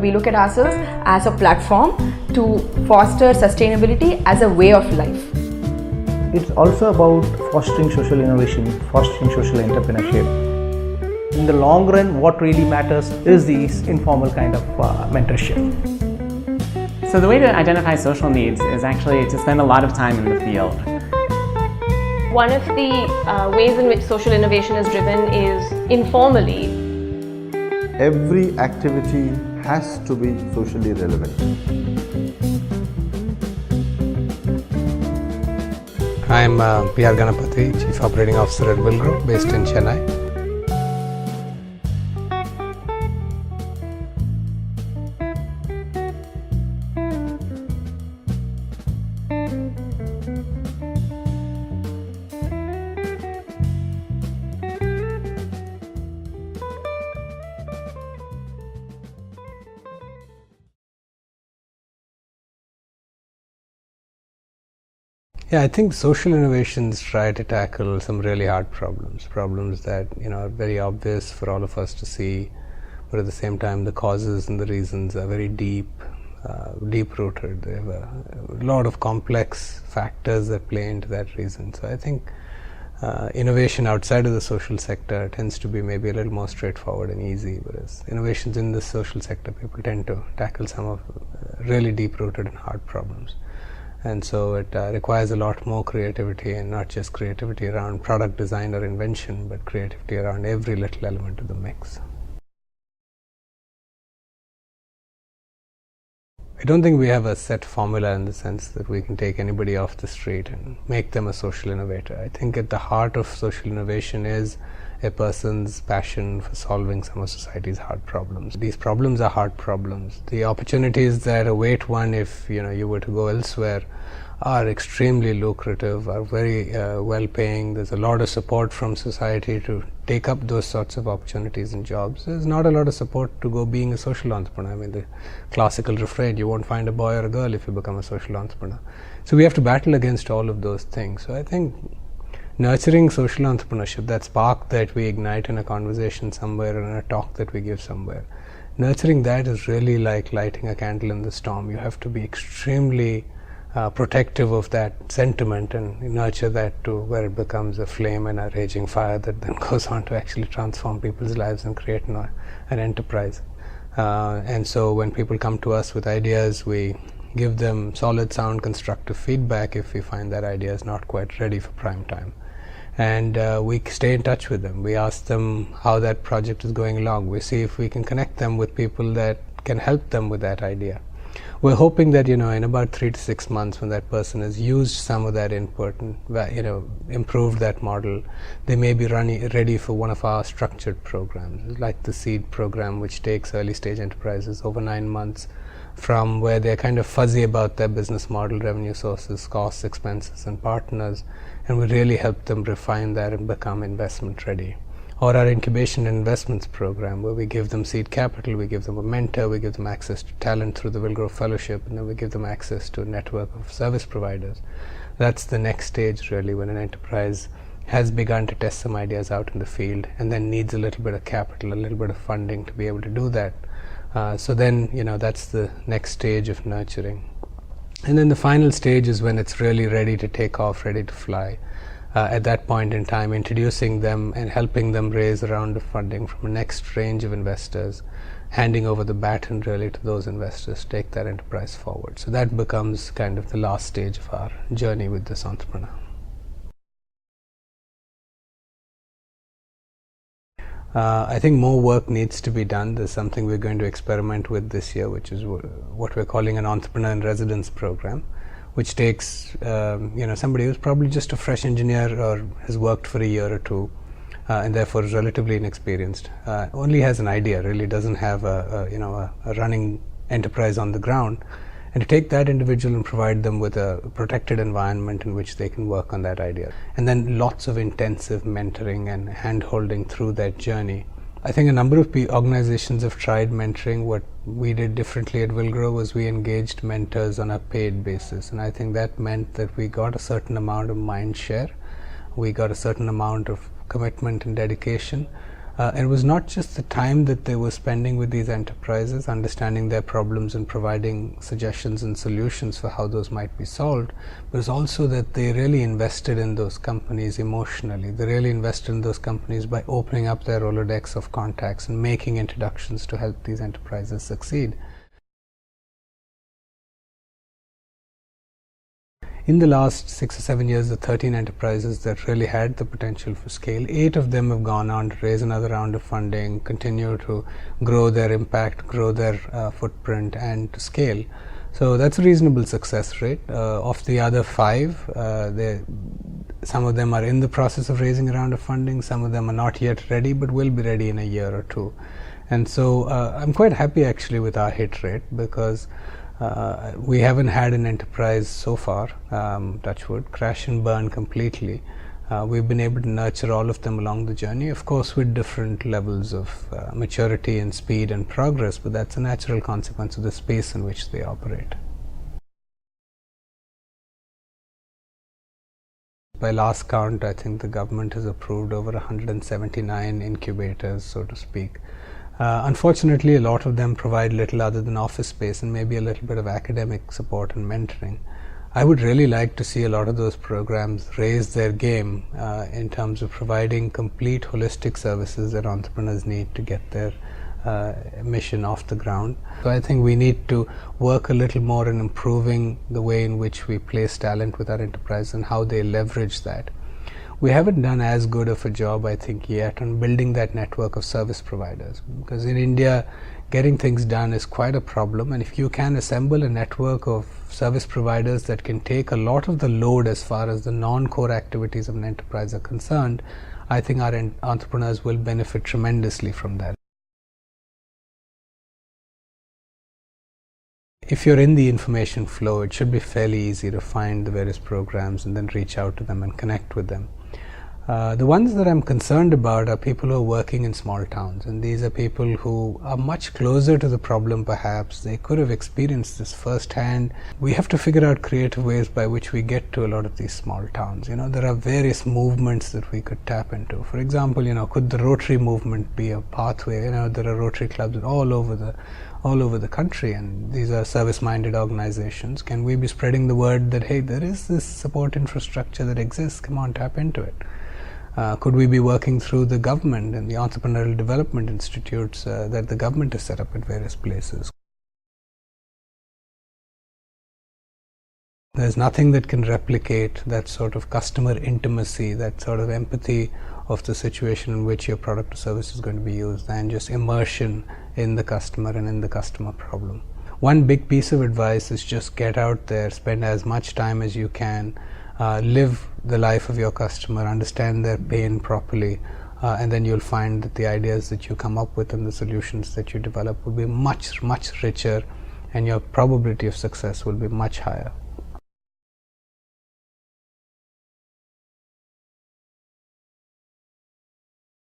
We look at ourselves as a platform to foster sustainability as a way of life. It's also about fostering social innovation, fostering social entrepreneurship. In the long run, what really matters is this informal kind of mentorship. So the way to identify social needs is actually to spend a lot of time in the field. One of the ways in which social innovation is driven is informally. Every activity has to be socially relevant. I am R Ganapathy, Chief Operating Officer at Wilgrow, based in Chennai. Yeah, I think social innovations try to tackle some really hard problems that are very obvious for all of us to see, but at the same time the causes and the reasons are very deep-rooted. They have a lot of complex factors that play into that reason. So I think innovation outside of the social sector tends to be maybe a little more straightforward and easy, whereas innovations in the social sector, people tend to tackle some of really deep-rooted and hard problems. And so it requires a lot more creativity, and not just creativity around product design or invention, but creativity around every little element of the mix. I don't think we have a set formula in the sense that we can take anybody off the street and make them a social innovator. I think at the heart of social innovation is a person's passion for solving some of society's hard problems. These problems are hard problems. The opportunities that await one if you were to go elsewhere are extremely lucrative, are very well-paying. There's a lot of support from society to take up those sorts of opportunities and jobs. There's not a lot of support to go being a social entrepreneur. I mean, the classical refrain, you won't find a boy or a girl if you become a social entrepreneur. So we have to battle against all of those things. So I think nurturing social entrepreneurship, that spark that we ignite in a conversation somewhere or in a talk that we give somewhere, nurturing that is really like lighting a candle in the storm. You have to be extremely protective of that sentiment and nurture that to where it becomes a flame and a raging fire that then goes on to actually transform people's lives and create an enterprise. And so when people come to us with ideas, we give them solid, sound, constructive feedback if we find that idea is not quite ready for prime time. And we stay in touch with them. We ask them how that project is going along. We see if we can connect them with people that can help them with that idea. We're hoping that in about 3 to 6 months, when that person has used some of that input and improved that model, they may be ready for one of our structured programs, like the SEED program, which takes early stage enterprises over 9 months from where they're kind of fuzzy about their business model, revenue sources, costs, expenses, and partners, and we really help them refine that and become investment ready. Or our incubation and investments program, where we give them seed capital, we give them a mentor, we give them access to talent through the Wilgrow Fellowship, and then we give them access to a network of service providers. That's the next stage, really, when an enterprise has begun to test some ideas out in the field and then needs a little bit of capital, a little bit of funding to be able to do that. So then, that's the next stage of nurturing. And then the final stage is when it's really ready to take off, ready to fly. At that point in time, introducing them and helping them raise a round of funding from a next range of investors, handing over the baton really to those investors to take that enterprise forward. So that becomes kind of the last stage of our journey with this entrepreneur. I think more work needs to be done. There's something we're going to experiment with this year, which is what we're calling an entrepreneur in residence program, which takes somebody who's probably just a fresh engineer or has worked for a year or two and therefore is relatively inexperienced, only has an idea, really doesn't have a running enterprise on the ground, and to take that individual and provide them with a protected environment in which they can work on that idea. And then lots of intensive mentoring and hand-holding through that journey. I think a number of organizations have tried mentoring. What we did differently at Wilgrow was we engaged mentors on a paid basis, and I think that meant that we got a certain amount of mind share, we got a certain amount of commitment and dedication, It was not just the time that they were spending with these enterprises, understanding their problems and providing suggestions and solutions for how those might be solved, but it was also that they really invested in those companies emotionally. They really invested in those companies by opening up their Rolodex of contacts and making introductions to help these enterprises succeed. In the last 6 or 7 years, the 13 enterprises that really had the potential for scale, 8 of them have gone on to raise another round of funding, continue to grow their impact, grow their footprint, and to scale. So that's a reasonable success rate. Of the other 5, some of them are in the process of raising a round of funding, some of them are not yet ready, but will be ready in a year or 2. And so I'm quite happy actually with our hit rate, because we haven't had an enterprise so far, touch wood, crash and burn completely. We've been able to nurture all of them along the journey, of course with different levels of maturity and speed and progress, but that's a natural consequence of the space in which they operate. By last count, I think the government has approved over 179 incubators, so to speak. Unfortunately, a lot of them provide little other than office space and maybe a little bit of academic support and mentoring. I would really like to see a lot of those programs raise their game in terms of providing complete holistic services that entrepreneurs need to get their mission off the ground. So I think we need to work a little more in improving the way in which we place talent with our enterprise and how they leverage that. We haven't done as good of a job, I think, yet on building that network of service providers, because in India, getting things done is quite a problem, and if you can assemble a network of service providers that can take a lot of the load as far as the non-core activities of an enterprise are concerned, I think our entrepreneurs will benefit tremendously from that. If you're in the information flow, it should be fairly easy to find the various programs and then reach out to them and connect with them. The ones that I'm concerned about are people who are working in small towns, and these are people who are much closer to the problem perhaps. They could have experienced this firsthand. We have to figure out creative ways by which we get to a lot of these small towns. There are various movements that we could tap into. For example, could the Rotary movement be a pathway? There are Rotary clubs all over the country, and these are service-minded organizations. Can we be spreading the word that, hey, there is this support infrastructure that exists, come on, tap into it? Could we be working through the government and the entrepreneurial development institutes that the government has set up at various places? There's nothing that can replicate that sort of customer intimacy, that sort of empathy of the situation in which your product or service is going to be used, and just immersion in the customer and in the customer problem. One big piece of advice is just get out there, spend as much time as you can, live the life of your customer, understand their pain properly, and then you'll find that the ideas that you come up with and the solutions that you develop will be much, much richer, and your probability of success will be much higher.